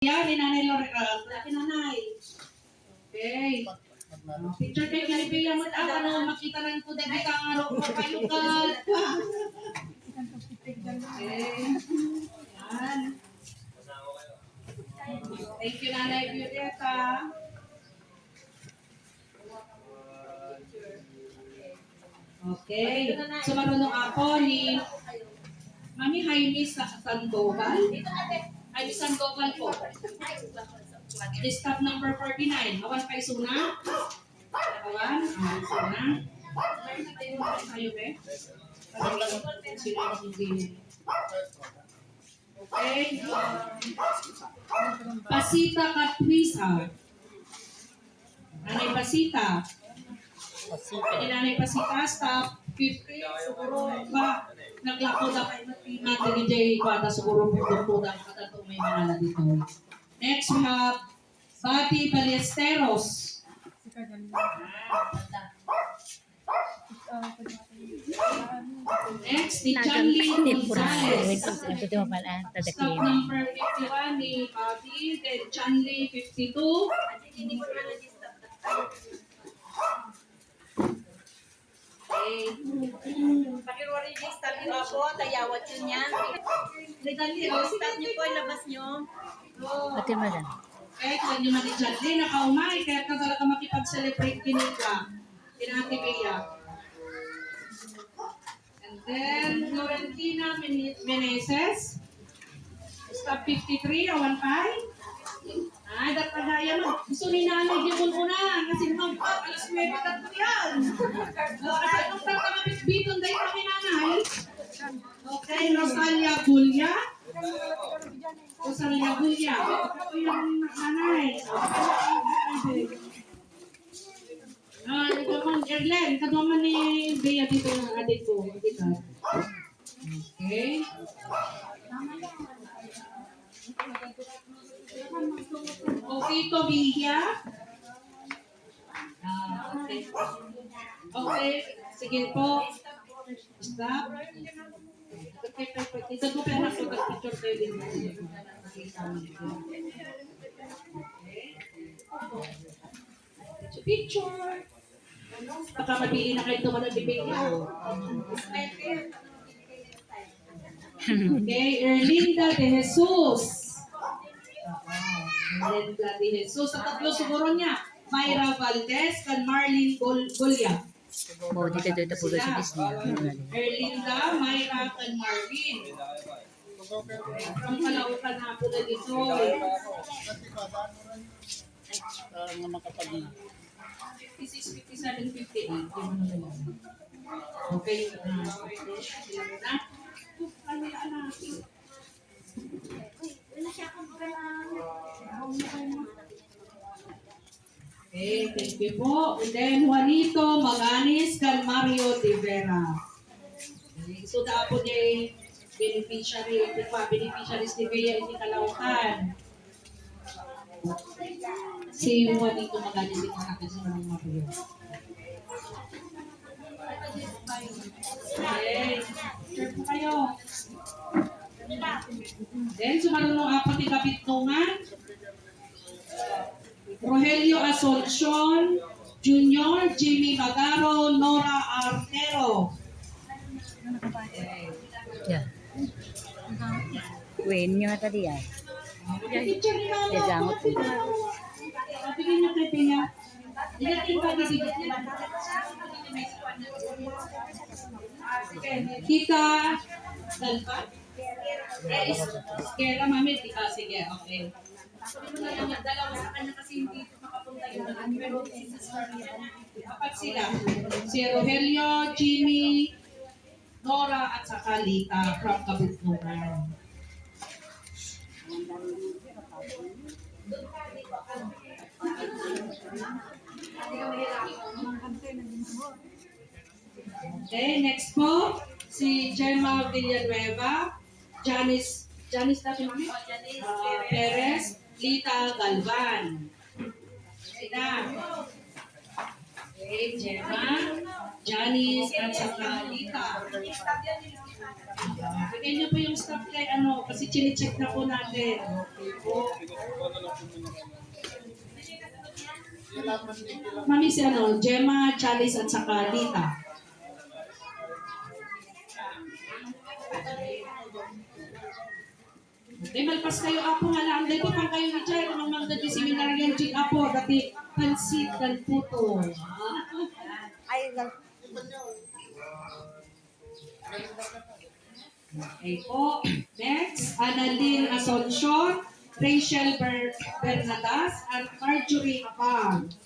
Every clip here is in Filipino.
Yan, ni Nanay Loretta. Laki nanay. Okay. Picture kayo kalibigan mo. Ano, makita lang ko dahil ka nga ro kayo ka. Okay. Yan. Thank you, Nanay Violeta. Okay. So, marunong ako ni Mami Jaime Sandoval. Jaime Sandoval po. Stop number 49. Awan pa isuna. Awan. Awan isuna. Tayo be. Okay. Pasita Katwisa. Nanay Pasita. Pwede Nanay Pasita. Stop 50. Siguro ba naglako na kayo natin ni Jay Kwada. Siguro po na katato may mga dito. Next we have Bati Ballesteros. Next, ni Chanli Gonzales. Stop number 51 ni Bati, then Chanli 52. Pakirori yung stop nyo ako, tayawat yun yan. Stop nyo po, labas nyo. Ate Madan. Okay, kung nyo mali Chanli, nakaumay, kaya ka talaga makipag-celebrate kinita. Kinati Bea. And then, Florentina Meneses. Stop 53, awan pay. Ay, datagaya mo. Gusto ni nanay di mo una. Kasi mampat, alas 9 kat mo yan. Kasi kung tatamabit-biton dahil kami nanay. Okay, Rosalia Gulya. Rosalia Gulya. Ito yung nanay. Ito man, Erlen. Kadwa man ni Bea dito ng adik ko. Dito. Okay. Tito Villa. Okay. Okay. Sige po. Stop. Ito po kaya nakapag-picture kayo din. Picture. Baka mabili na kayo ito managibig niya. Okay. Erlinda de Jesus. Erlinda de Jesus. Sa tatlo siguro niya. Mayra Valdez and Marlene Golia. Oh, dito po sa Disney. Erlinda, Mayra, and Marlene. From Kalautan na po na dito. Nga makapag 56, 57, 58. Okay. Ano yan natin? Okay, thank you po. And then Juanito Maganis and Mario de Vera. Okay, so dapat niya beneficiary, beneficiaries ni Bea hindi Kalautan. Si Juanito Maganis yung nakakasi ng Mario. Okay, sure po kayo. Then, sumunod ng apat ni Kapitnungan. Rogelio Asuncion Jr., Jimmy Magaro, Nora Artero. Yeah. Queen nyo tadi yan. Picture ni Mama. Gagamot po. Pagpigin niyo kay Pia. Ilating pa dito. Kita Dalpa. Kera mami, sige, okay. Dalawa sa kanya kasi hindi makapunta yung pero apat sila. Si Rogelio, Jimmy, Nora at saka Lita from Kabutnungan. Okay, next po si Gemma Villanueva, Janice Perez, Lita Galvan. Sina. Okay, Gemma, Janice, at saka Lita. Bigyan niyo po yung staff kay ano, kasi chine-check na po natin. Mami si ano, Gemma, Chalice at saka Lita. Okay, malpas kayo apo nga lang. Dito pang kayo ni Chay, kung mga dati seminaryan chik apo, dati pansit dan puto. Okay po. Next, Annalyn Asuncion, Rachel Bernadas, at Marjorie Apag.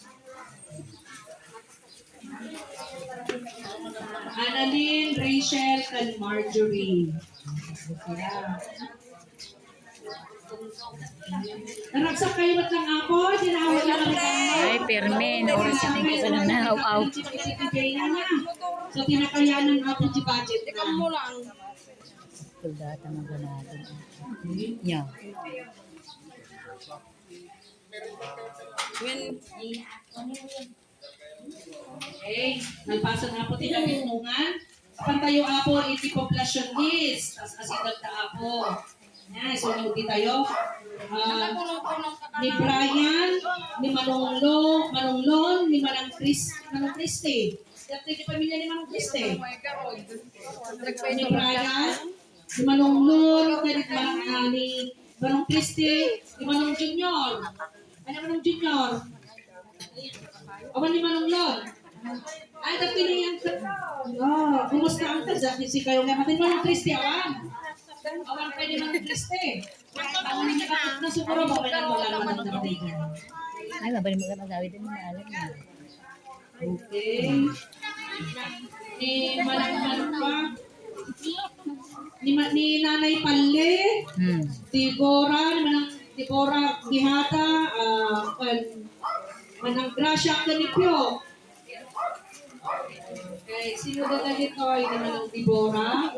Annalyn, Rachel, and Marjorie. Yeah. Naragsak kayo ba't lang ako? Tinawag lang kami Ay, perme. Oras na tingin ko lang na. Out. So, tinakayanan ako di budget na. Kuldata na ganado. Yeah. Okay, nagpasa na po tinabitungan. Pantayo apo, iti population list. As asidag na apo. Yan, so di tayo. Ni Brian, ni Manonglon, ni Manang Christie. Dati di pamilya ni Manong Christie. Ni Brian, ni Manonglon, ni Manong Christie, ni Manong Junior. Ano Manong Junior? Awan ni Manonglon. Ay, dati niya yan. Kumusta ang tazak? Si kayo nga matin Manong Christie, awan. Awan pa ni Manong Christie. Awan niya bakit na siguro ba wala naman ng dabigan. Ay, mabalik mo lang mag-awit din na alam niya. Okay. Ni Manang pa. Ni Nanay Palle. Dibora Gihata. Manang Gracia Canipio. Okay, sino ba ganito ay ni Manang Dibora?